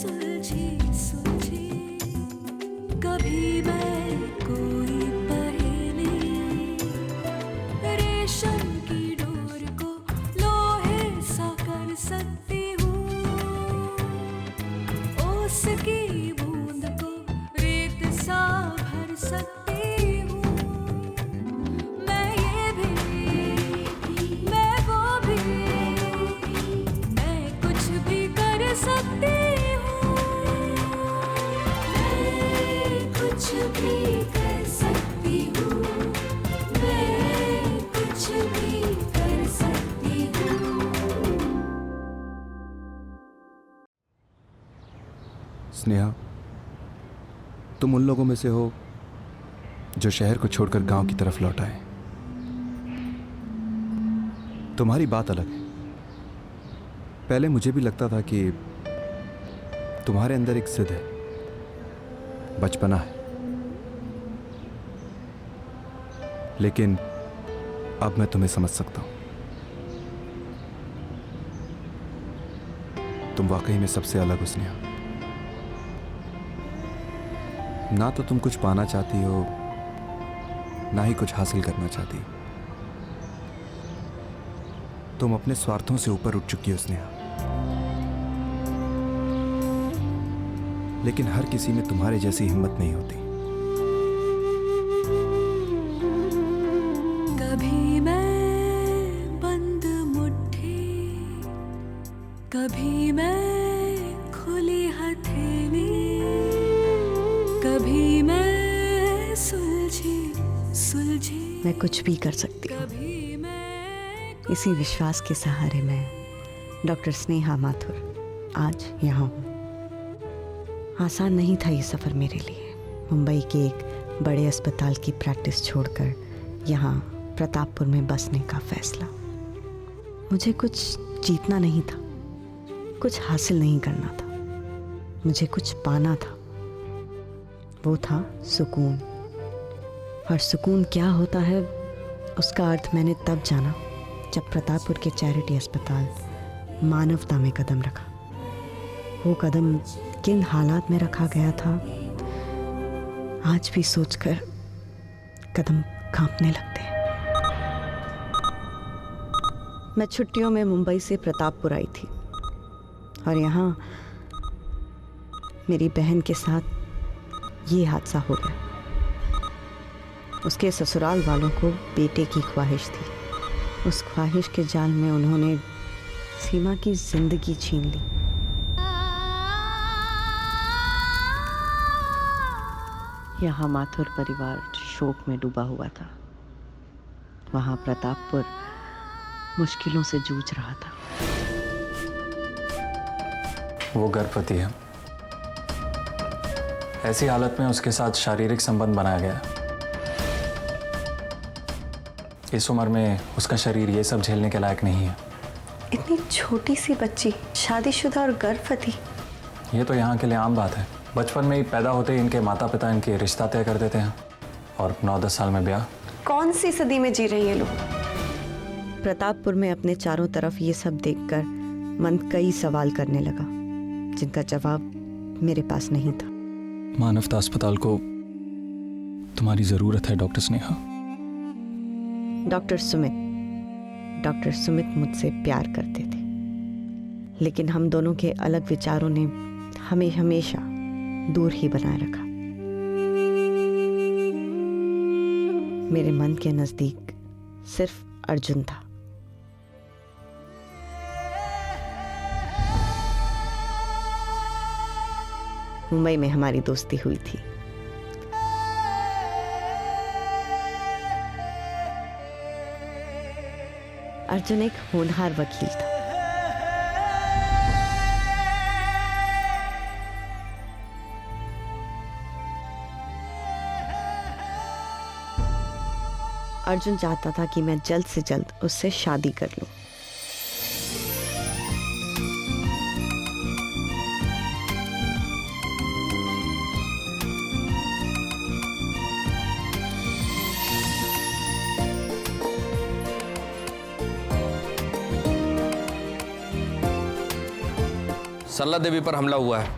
सुलझी सुलझी, कभी मैं कोई पहेली रेशम की डोर को लोहे सा कर सकती हूँ, ओस की बूंद को रेत सा भर सकती हूँ। मैं ये भी, मैं वो भी, मैं कुछ भी कर सकती हूँ। मैं कुछ भी कर सकती हूँ, मैं कुछ भी कर सकती हूँ। स्नेहा, तुम उन लोगों में से हो जो शहर को छोड़कर गांव की तरफ लौट आए। तुम्हारी बात अलग है। पहले मुझे भी लगता था कि तुम्हारे अंदर एक जिद है, बचपना है, लेकिन अब मैं तुम्हें समझ सकता हूं। तुम वाकई में सबसे अलग हो स्नेहा। ना तो तुम कुछ पाना चाहती हो, ना ही कुछ हासिल करना चाहती। तुम अपने स्वार्थों से ऊपर उठ चुकी हो स्नेहा। लेकिन हर किसी में तुम्हारे जैसी हिम्मत नहीं होती। कभी मैं बंद मुट्ठी, कभी मैं खुली हथेली, कभी मैं सुलझी सुलझी, मैं कुछ भी कर सकती हूँ। कभी मैं इसी विश्वास के सहारे मैं डॉक्टर स्नेहा माथुर आज यहाँ हूँ। आसान नहीं था ये सफ़र मेरे लिए। मुंबई के एक बड़े अस्पताल की प्रैक्टिस छोड़कर यहाँ प्रतापपुर में बसने का फैसला। मुझे कुछ जीतना नहीं था, कुछ हासिल नहीं करना था, मुझे कुछ पाना था। वो था सुकून। और सुकून क्या होता है उसका अर्थ मैंने तब जाना जब प्रतापपुर के चैरिटी अस्पताल मानवता में कदम रखा। वो कदम किन हालात में रखा गया था, आज भी सोचकर कदम कांपने लगते हैं। मैं छुट्टियों में मुंबई से प्रतापपुर आई थी और यहाँ मेरी बहन के साथ ये हादसा हो गया। उसके ससुराल वालों को बेटे की ख्वाहिश थी। उस ख्वाहिश के जाल में उन्होंने सीमा की जिंदगी छीन ली। यहाँ माथुर परिवार शोक में डूबा हुआ था। वहाँ प्रतापपुर मुश्किलों से जूझ रहा था। वो गर्भवती है। ऐसी हालत में उसके साथ शारीरिक संबंध बनाया गया। इस उम्र में उसका शरीर ये सब झेलने के लायक नहीं है। इतनी छोटी सी बच्ची, शादीशुदा और गर्भवती। ये तो यहाँ के लिए आम बात है। बचपन में ही पैदा होते ही इनके माता पिता इनके रिश्ता तय कर देते हैं और 9-10 साल में ब्याह। कौन सी सदी में जी रही है लोग। प्रतापपुर में अपने चारों तरफ ये सब देखकर मन कई सवाल करने लगा जिनका जवाब मेरे पास नहीं था। मानवता अस्पताल को तुम्हारी जरूरत है डॉक्टर स्नेहा। डॉक्टर सुमित मुझसे प्यार करते थे, लेकिन हम दोनों के अलग विचारों ने हमें हमेशा दूर ही बनाए रखा। मेरे मन के नजदीक सिर्फ अर्जुन था। मुंबई में हमारी दोस्ती हुई थी। अर्जुन एक होनहार वकील था। अर्जुन चाहता था कि मैं जल्द से जल्द उससे शादी कर लूं। सरला देवी पर हमला हुआ है।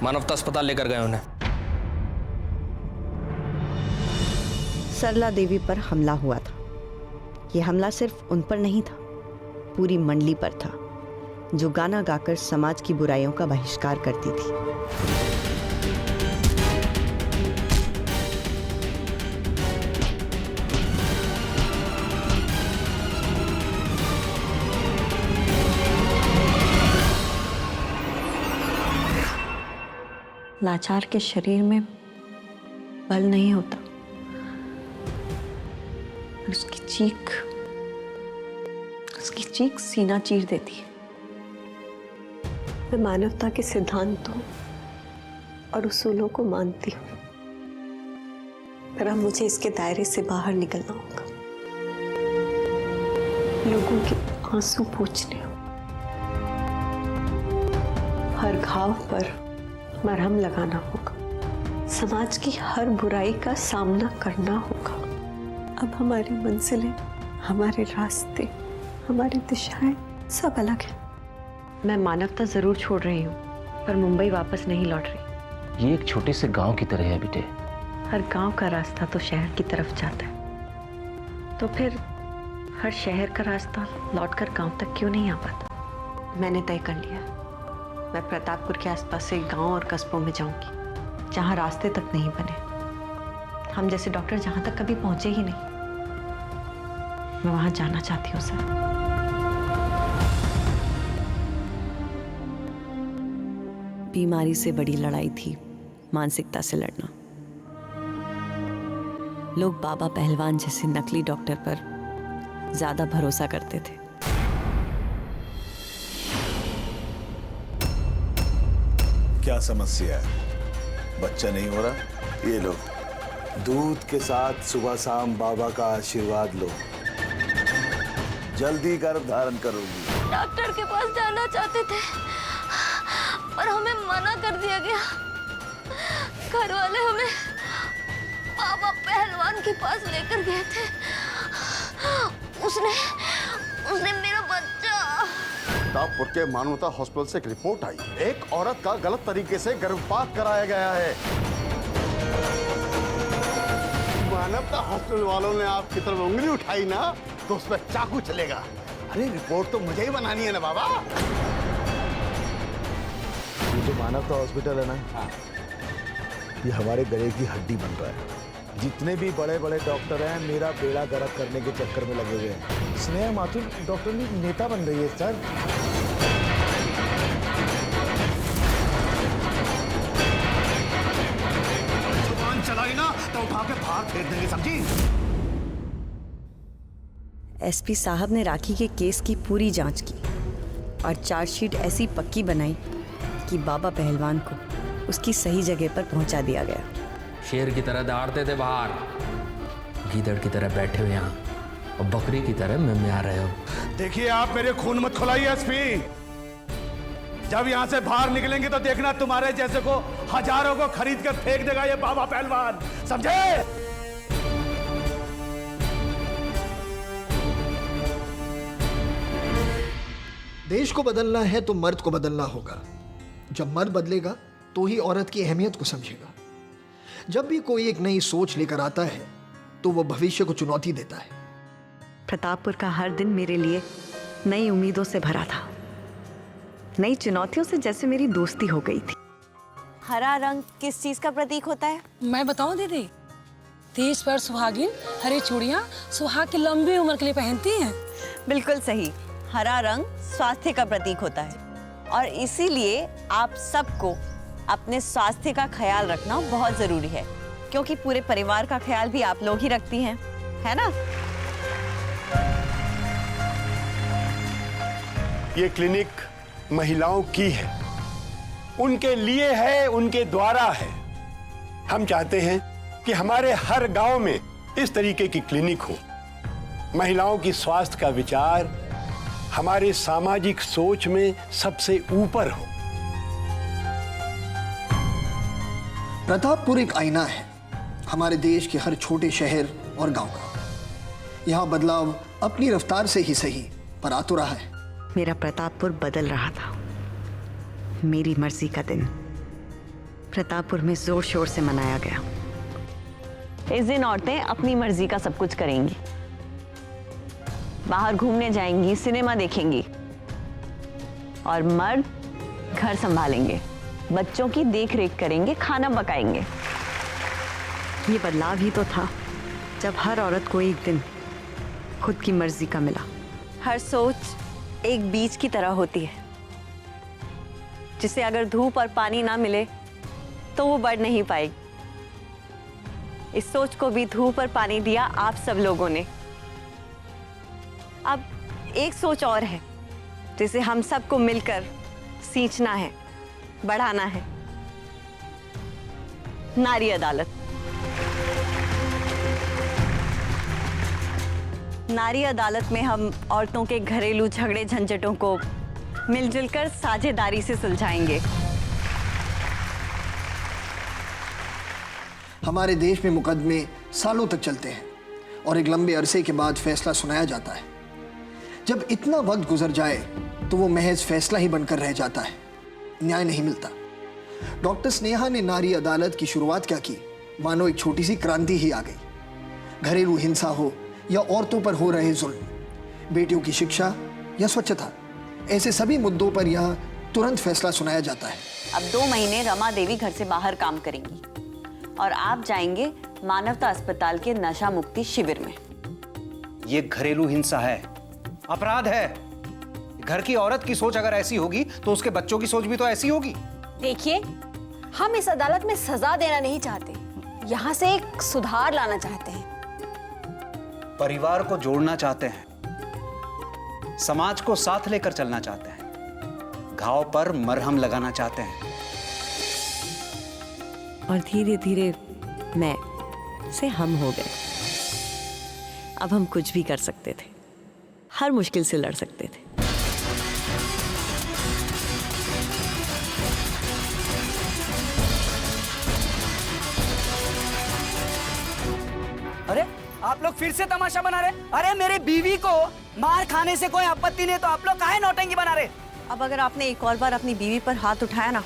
मानवता अस्पताल लेकर गए उन्हें। सरला देवी पर हमला हुआ था। ये हमला सिर्फ उन पर नहीं था, पूरी मंडली पर था, जो गाना गाकर समाज की बुराइयों का बहिष्कार करती थी। लाचार के शरीर में बल नहीं होता, उसकी चीख सीना चीर देती है। मैं मानवता के सिद्धांतों और उसूलों को मानती हूँ, पर अब मुझे इसके दायरे से बाहर निकलना होगा। लोगों के आंसू पोंछने, हर घाव पर मरहम लगाना होगा, समाज की हर बुराई का सामना करना होगा। अब हमारी मंजिलें, हमारे रास्ते, हमारी दिशाएं सब अलग हैं। मैं मानवता जरूर छोड़ रही हूँ, पर मुंबई वापस नहीं लौट रही। ये एक छोटे से गांव की तरह है बेटे। हर गांव का रास्ता तो शहर की तरफ जाता है, तो फिर हर शहर का रास्ता लौटकर गांव तक क्यों नहीं आ पाता? मैंने तय कर लिया, मैं प्रतापपुर के आसपास से गांव और कस्बों में जाऊंगी, जहां रास्ते तक नहीं बने। हम जैसे डॉक्टर जहां तक कभी पहुंचे ही नहीं, मैं वहां जाना चाहती हूँ सर। बीमारी से बड़ी लड़ाई थी मानसिकता से लड़ना। लोग बाबा पहलवान जैसे नकली डॉक्टर पर ज्यादा भरोसा करते थे। क्या समस्या है? बच्चा नहीं हो रहा? ये लो, दूध के साथ सुबह शाम बाबा का आशीर्वाद लो, जल्दी गर्भ धारण करोगी। डॉक्टर के पास जाना चाहते थे, पर हमें मना कर दिया गया। घर वाले हमें बाबा पहलवान के पास लेकर गए थे। उसने मेरा बच्चा। प्रतापपुर के मानवता हॉस्पिटल से एक रिपोर्ट आई, एक औरत का गलत तरीके से गर्भपात कराया गया है। मानवता हॉस्पिटल वालों ने आपकी तरफ उंगली उठाई ना, तो उस पर चाकू चलेगा। अरे रिपोर्ट तो मुझे ही बनानी है ना बाबा। ये जो मानवता हॉस्पिटल है ना, ये हमारे गले की हड्डी बन रहा है। जितने भी बड़े बड़े डॉक्टर हैं, मेरा बेड़ा गर्क करने के चक्कर में लगे हुए हैं। स्नेहा माथुर डॉक्टर नेता बन रही है सर। दुकान चलाई ना तो उठा के बाहर फेंक देंगे, समझी? एसपी साहब ने राखी के केस की पूरी जांच की और चार्जशीट ऐसी पक्की बनाई कि बाबा पहलवान को उसकी सही जगह पर पहुंचा दिया गया। शेर की तरह दौड़ते थे बाहर, गीदड़ की तरह बैठे हुए यहाँ और बकरी की तरह मिमिया रहे हो। देखिए, आप मेरे खून मत खुलाइए एसपी। जब यहाँ से बाहर निकलेंगे तो देखना तुम्हारे जैसे को हजारों को खरीद कर फेंक देगा ये बाबा पहलवान, समझे? देश को बदलना है तो मर्द को बदलना होगा। जब मर्द बदलेगा तो ही औरत की अहमियत को समझेगा। जब भी कोई एक नई सोच लेकर आता है तो वो भविष्य को चुनौती देता है। प्रतापपुर का हर दिन मेरे लिए नई उम्मीदों से भरा था, नई चुनौतियों से जैसे मेरी दोस्ती हो गई थी। हरा रंग किस चीज का प्रतीक होता है? मैं बताऊं दीदी, तीज पर सुहागिन हरी चूड़ियां सुहाग की लंबी उम्र के लिए पहनती हैं। बिल्कुल सही, हरा रंग स्वास्थ्य का प्रतीक होता है और इसीलिए आप सबको अपने स्वास्थ्य का ख्याल रखना बहुत जरूरी है, क्योंकि पूरे परिवार का ख्याल भी आप लोग ही रखती हैं, है ना? ये क्लिनिक महिलाओं की है, उनके लिए है, उनके द्वारा है। हम चाहते हैं कि हमारे हर गांव में इस तरीके की क्लिनिक हो। महिलाओं की स्वास्थ्य का विचार हमारे सामाजिक सोच में सबसे ऊपर हो। प्रतापपुर एक आईना है हमारे देश के हर छोटे शहर और गांव का। यहाँ बदलाव अपनी रफ्तार से ही सही पर आ तो रहा है। मेरा प्रतापपुर बदल रहा था। मेरी मर्जी का दिन, प्रतापपुर में जोर शोर से मनाया गया। इस दिन औरतें अपनी मर्जी का सब कुछ करेंगी, बाहर घूमने जाएंगी, सिनेमा देखेंगी, और मर्द घर संभालेंगे, बच्चों की देख रेख करेंगे, खाना पकाएंगे। ये बदलाव ही तो था जब हर औरत को एक दिन खुद की मर्जी का मिला। हर सोच एक बीज की तरह होती है, जिसे अगर धूप और पानी ना मिले तो वो बढ़ नहीं पाएगी। इस सोच को भी धूप और पानी दिया आप सब लोगों ने। अब एक सोच और है जिसे हम सबको मिलकर सींचना है, बढ़ाना है। नारी अदालत। नारी अदालत में हम औरतों के घरेलू झगड़े झंझटों को मिलजुल कर साझेदारी से सुलझाएंगे। हमारे देश में मुकदमे सालों तक चलते हैं और एक लंबे अरसे के बाद फैसला सुनाया जाता है। जब इतना वक्त गुजर जाए तो वो महज फैसला ही बनकर रह जाता है, न्याय नहीं मिलता। डॉक्टर स्नेहा ने नारी अदालत की शुरुआत क्या की, मानो एक छोटी सी क्रांति ही आ गई। घरेलू हिंसा हो या औरतों पर हो रहे जुल्म, बेटियों की शिक्षा या स्वच्छता, ऐसे सभी मुद्दों पर यहाँ तुरंत फैसला सुनाया जाता है। अब 2 महीने रमा देवी घर से बाहर काम करेंगी और आप जाएंगे मानवता अस्पताल के नशा मुक्ति शिविर में। ये घरेलू हिंसा है, अपराध है। घर की औरत की सोच अगर ऐसी होगी तो उसके बच्चों की सोच भी तो ऐसी होगी। देखिए, हम इस अदालत में सजा देना नहीं चाहते, यहाँ से एक सुधार लाना चाहते हैं। परिवार को जोड़ना चाहते हैं, समाज को साथ लेकर चलना चाहते हैं, घाव पर मरहम लगाना चाहते हैं। और धीरे धीरे मैं से हम हो गए। अब हम कुछ भी कर सकते थे, हर मुश्किल से लड़ सकते थे। अरे आप लोग फिर से तमाशा बना रहे? अरे मेरी बीवी को मार खाने से कोई आपत्ति नहीं, तो आप लोग काहे नौटंकी बना रहे? अब अगर आपने एक और बार अपनी बीवी पर हाथ उठाया ना,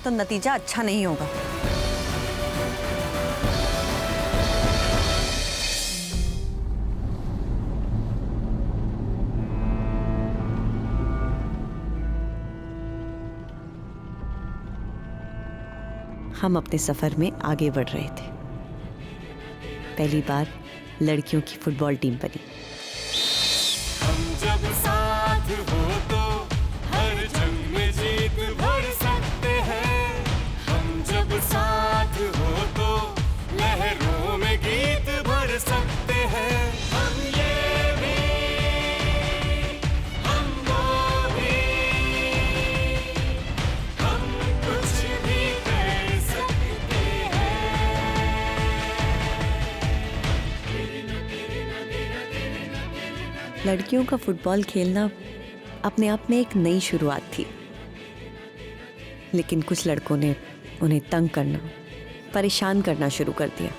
तो नतीजा अच्छा नहीं होगा। हम अपने सफर में आगे बढ़ रहे थे। पहली बार लड़कियों की फुटबॉल टीम बनी। हम जब साथ हो तो हर जंग में जीत भर सकते हैं। हम जब साथ हो तो लहरों में गीत भर सकते हैं। हम ये भी, हम वो भी, हम कुछ भी कर सकते हैं। लड़कियों का फुटबॉल खेलना अपने आप में एक नई शुरुआत थी, लेकिन कुछ लड़कों ने उन्हें तंग करना, परेशान करना शुरू कर दिया।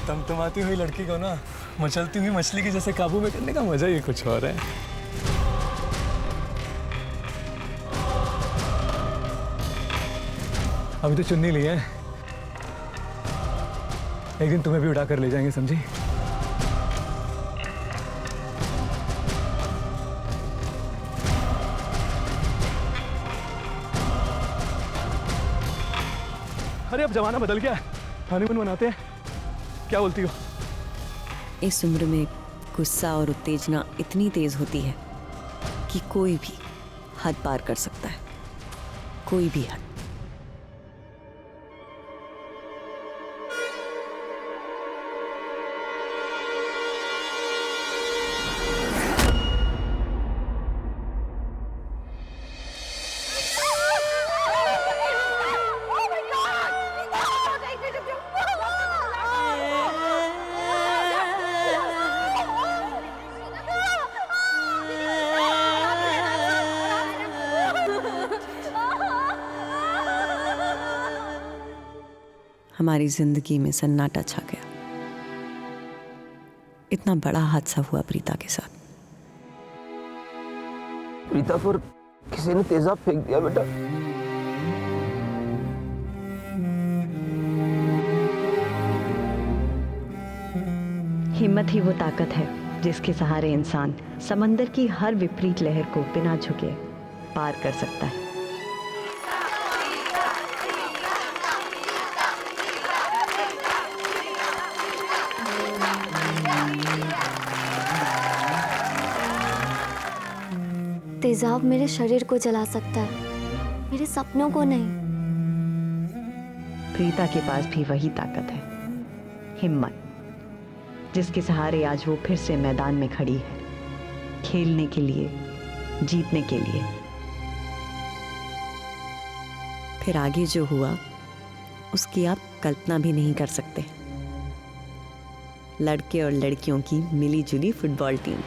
तमतमाती हुई लड़की को ना मचलती हुई मछली की जैसे काबू में करने का मजा ही कुछ और है। अभी तो चुन्नी ली है, एक दिन तुम्हें भी उड़ा कर ले जाएंगे, समझी? अरे अब जमाना बदल गया है, हनीमून मनाते हैं, क्या बोलती हो? इस उम्र में गुस्सा और उत्तेजना इतनी तेज होती है कि कोई भी हद पार कर सकता है, कोई भी हद। हमारी जिंदगी में सन्नाटा छा गया। इतना बड़ा हादसा हुआ प्रीता के साथ। प्रीता पर किसी ने तेजाब फेंक दिया बेटा। हिम्मत ही वो ताकत है जिसके सहारे इंसान समंदर की हर विपरीत लहर को बिना झुके पार कर सकता है। तेजाब मेरे शरीर को जला सकता है, मेरे सपनों को नहीं। प्रीता के पास भी वही ताकत है, हिम्मत, जिसके सहारे आज वो फिर से मैदान में खड़ी है, खेलने के लिए, जीतने के लिए। फिर आगे जो हुआ उसकी आप कल्पना भी नहीं कर सकते। लड़के और लड़कियों की मिलीजुली फुटबॉल टीम।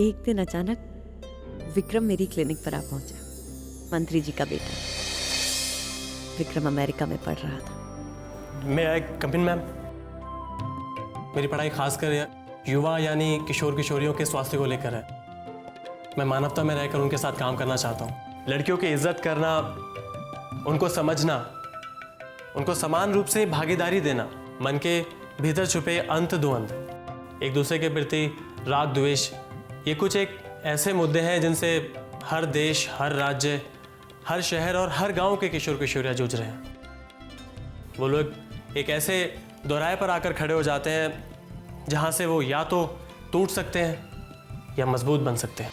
एक दिन अचानक विक्रम मेरी क्लिनिक पर आ पहुंचा। मंत्री जी का बेटा। विक्रम अमेरिका में पढ़ रहा था। मैं एक कम इन मैम। मेरी पढ़ाई खासकर युवा यानी किशोर किशोरियों के स्वास्थ्य को लेकर है। मैं मानवता में रहकर उनके साथ काम करना चाहता हूँ। लड़कियों की इज्जत करना, उनको समझना, उनको समान रूप से भागीदारी देना, मन के भीतर छुपे अंतद्वंद, एक दूसरे के प्रति राग द्वेष, ये कुछ एक ऐसे मुद्दे हैं जिनसे हर देश, हर राज्य, हर शहर और हर गांव के किशोर किशोरियाँ जूझ रहे हैं। वो लोग एक ऐसे दोराहे पर आकर खड़े हो जाते हैं जहां से वो या तो टूट सकते हैं या मजबूत बन सकते हैं।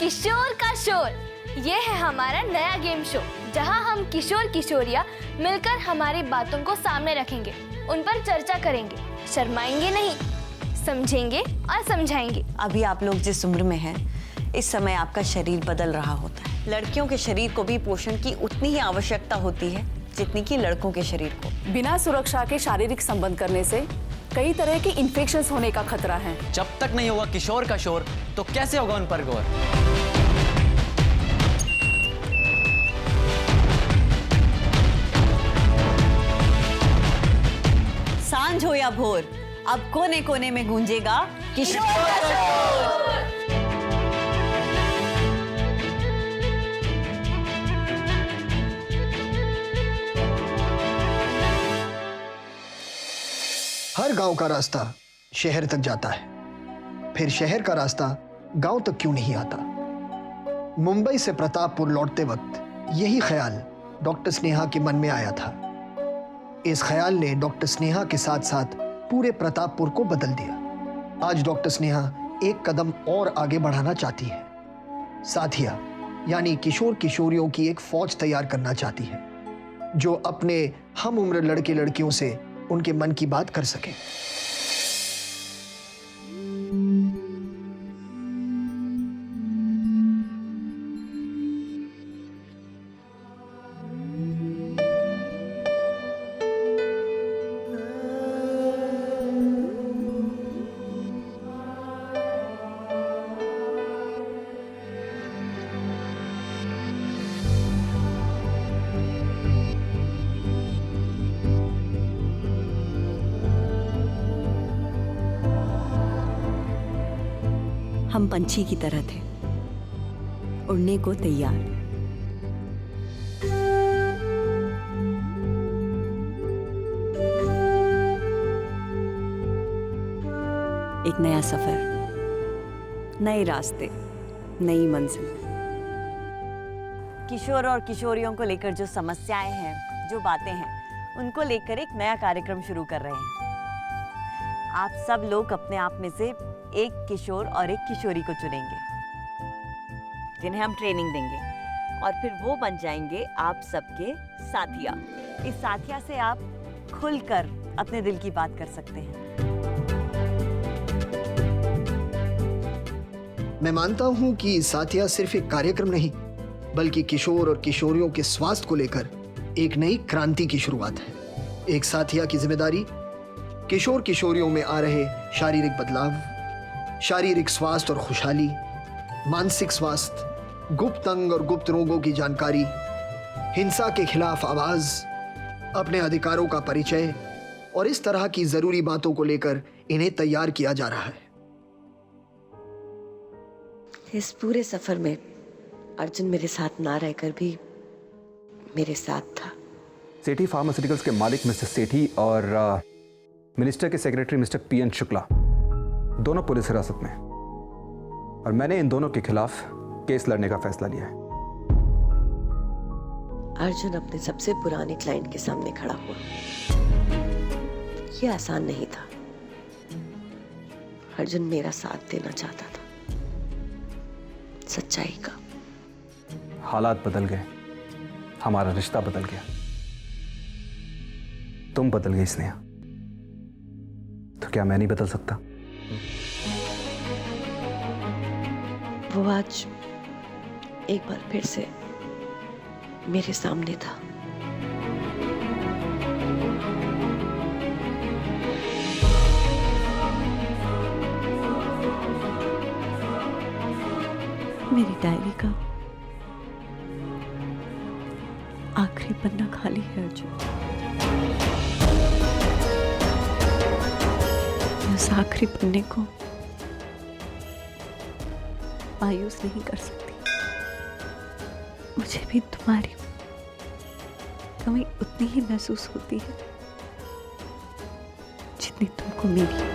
किशोर का शोर, ये है हमारा नया गेम शो जहां हम किशोर किशोरियाँ मिलकर हमारी बातों को सामने रखेंगे, उन पर चर्चा करेंगे, शर्माएंगे नहीं, समझेंगे और समझाएंगे। अभी आप लोग जिस उम्र में हैं, इस समय आपका शरीर बदल रहा होता है। लड़कियों के शरीर को भी पोषण की उतनी ही आवश्यकता होती है जितनी कि लड़कों के शरीर को। बिना सुरक्षा के शारीरिक संबंध करने से कई तरह के इन्फेक्शंस होने का खतरा है। जब तक नहीं होगा किशोर का शोर तो कैसे होगा उन पर गौर। सांझ हो या भोर, अब कोने कोने में गूंजेगा किशोर का शोर। हर गांव का रास्ता शहर तक जाता है, फिर शहर का रास्ता गांव तक क्यों नहीं आता? मुंबई से प्रतापपुर लौटते वक्त यही ख्याल डॉक्टर स्नेहा के मन में आया था। इस ख्याल ने डॉक्टर स्नेहा के साथ साथ पूरे प्रतापपुर को बदल दिया। आज डॉक्टर स्नेहा एक कदम और आगे बढ़ाना चाहती है। साथिया यानी किशोर किशोरियों की एक फौज तैयार करना चाहती है जो अपने हम उम्र लड़के लड़कियों से उनके मन की बात कर सके। हम पंछी की तरह थे, उड़ने को तैयार। एक नया सफर, नए रास्ते, नई मंजिल। किशोर और किशोरियों को लेकर जो समस्याएं हैं, जो बातें हैं, उनको लेकर एक नया कार्यक्रम शुरू कर रहे हैं। आप सब लोग अपने आप में से एक किशोर और एक किशोरी को चुनेंगे, जिन्हें हम ट्रेनिंग देंगे, और फिर वो बन जाएंगे आप सबके साथिया। इस साथिया से आप खुलकर अपने दिल की बात कर सकते हैं। मैं मानता हूं कि साथिया सिर्फ एक कार्यक्रम नहीं, बल्कि किशोर और किशोरियों के स्वास्थ्य को लेकर एक नई क्रांति की शुरुआत है। एक साथिया की जिम्मेदारी किशोर किशोरियों में आ रहे शारीरिक बदलाव, शारीरिक स्वास्थ्य और खुशहाली, मानसिक स्वास्थ्य, गुप्त अंग और गुप्त रोगों की जानकारी, हिंसा के खिलाफ आवाज, अपने अधिकारों का परिचय और इस तरह की जरूरी बातों को लेकर इन्हें तैयार किया जा रहा है। इस पूरे सफर में अर्जुन मेरे साथ ना रहकर भी मेरे साथ था। सेठी फार्मास्यूटिकल्स के मालिक मिस्टर सेठी और मिनिस्टर के सेक्रेटरी मिस्टर पीएन शुक्ला दोनों पुलिस हिरासत में, और मैंने इन दोनों के खिलाफ केस लड़ने का फैसला लिया है। अर्जुन अपने सबसे पुराने क्लाइंट के सामने खड़ा हुआ। यह आसान नहीं था। अर्जुन मेरा साथ देना चाहता था, सच्चाई का। हालात बदल गए, हमारा रिश्ता बदल गया, तुम बदल गई स्नेहा, तो क्या मैं नहीं बदल सकता? वो आज एक बार फिर से मेरे सामने था। मेरी डायरी का आखिरी पन्ना खाली है अर्जुन। मैं उस आखिरी पन्ने को मायूस नहीं कर सकती। मुझे भी तुम्हारी कमी उतनी ही महसूस होती है जितनी तुमको मेरी।